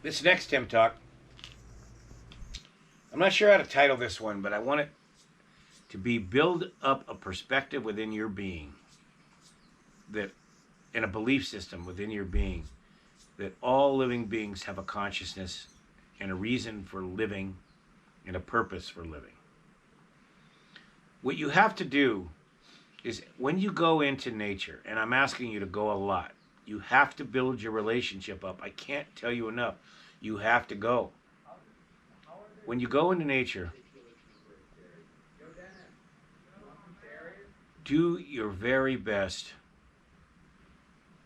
This next Tim Talk, I'm not sure how to title this one, but I want it to be build up a perspective within your being that, and a belief system within your being that all living beings have a consciousness and a reason for living and a purpose for living. What you have to do is when you go into nature, and I'm asking you to go a lot, you have to build your relationship up. I can't tell you enough. You have to go. When you go into nature, do your very best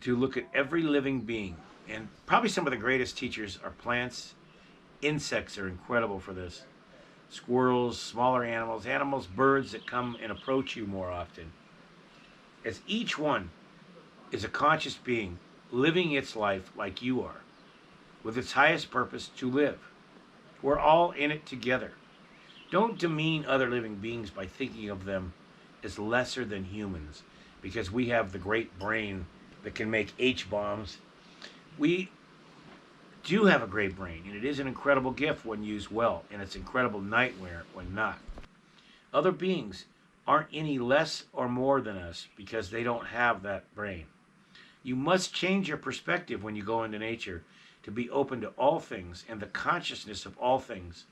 to look at every living being. And probably some of the greatest teachers are plants. Insects are incredible for this. Squirrels, smaller animals, birds that come and approach you more often. As each one is a conscious being living its life like you are, with its highest purpose to live. We're all in it together. Don't demean other living beings by thinking of them as lesser than humans because we have the great brain that can make H-bombs. We do have a great brain, and it is an incredible gift when used well, and it's incredible nightmare when not. Other beings aren't any less or more than us because they don't have that brain. You must change your perspective when you go into nature to be open to all things and the consciousness of all things.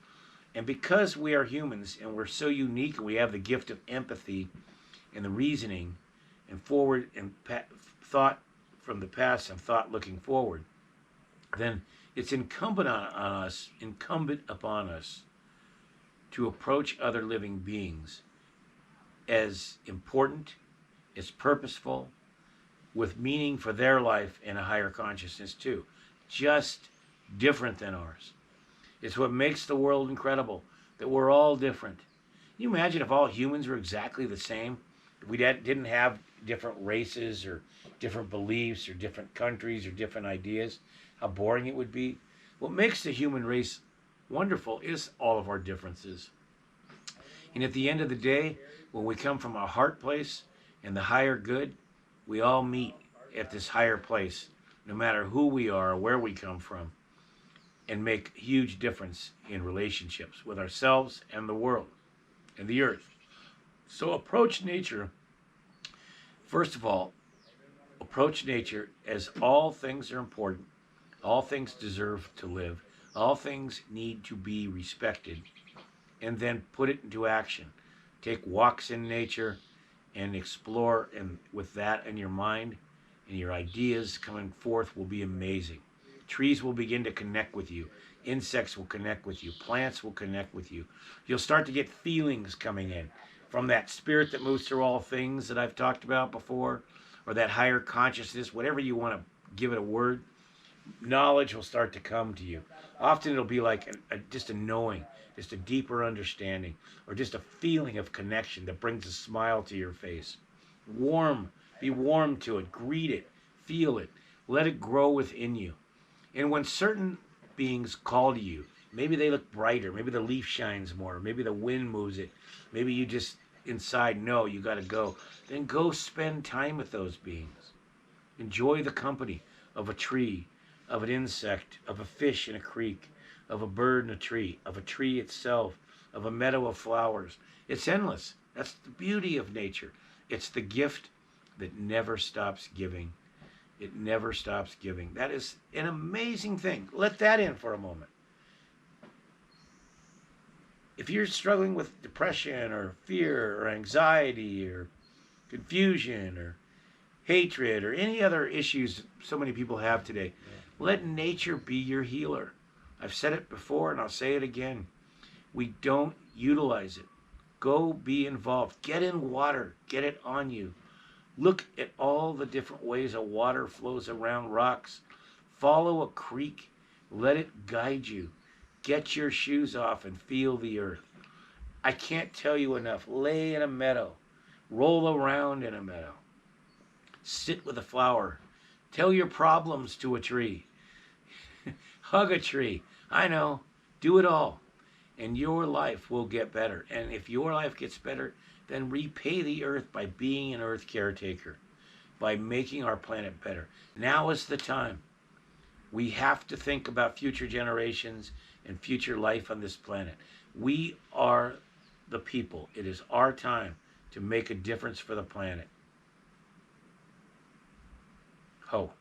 And because we are humans and we're so unique and we have the gift of empathy and the reasoning and forward and thought from the past and thought looking forward, then it's incumbent upon us to approach other living beings as important, as purposeful, with meaning for their life and a higher consciousness too. Just different than ours. It's what makes the world incredible, that we're all different. Can you imagine if all humans were exactly the same? If we didn't have different races or different beliefs or different countries or different ideas, how boring it would be. What makes the human race wonderful is all of our differences. And at the end of the day, when we come from a heart place and the higher good, we all meet at this higher place, no matter who we are or where we come from, and make a huge difference in relationships with ourselves and the world and the earth. So approach nature, first of all, approach nature as all things are important, all things deserve to live, all things need to be respected, and then put it into action. Take walks in nature and explore, and with that in your mind and your ideas coming forth will be amazing. Trees will begin to connect with you. Insects will connect with you. Plants will connect with you. You'll start to get feelings coming in from that spirit that moves through all things that I've talked about before, or that higher consciousness, whatever you want to give it a word. Knowledge will start to come to you. Often it'll be like just a knowing, just a deeper understanding, or just a feeling of connection that brings a smile to your face. Be warm to it, greet it, feel it, let it grow within you. And when certain beings call to you, maybe they look brighter, maybe the leaf shines more, maybe the wind moves it, maybe you just inside know you got to go, then go spend time with those beings. Enjoy the company of a tree, of an insect, of a fish in a creek, of a bird in a tree, of a tree itself, of a meadow of flowers. It's endless. That's the beauty of nature. It's the gift that never stops giving. It never stops giving. That is an amazing thing. Let that in for a moment. If you're struggling with depression or fear or anxiety or confusion or hatred or any other issues so many people have today, let nature be your healer. I've said it before and I'll say it again. We don't utilize it. Go be involved. Get in water. Get it on you. Look at all the different ways a water flows around rocks. Follow a creek. Let it guide you. Get your shoes off and feel the earth. I can't tell you enough. Lay in a meadow. Roll around in a meadow. Sit with a flower. Tell your problems to a tree. Hug a tree. I know. Do it all. And your life will get better. And if your life gets better, then repay the earth by being an earth caretaker, by making our planet better. Now is the time. We have to think about future generations and future life on this planet. We are the people. It is our time to make a difference for the planet. Ho.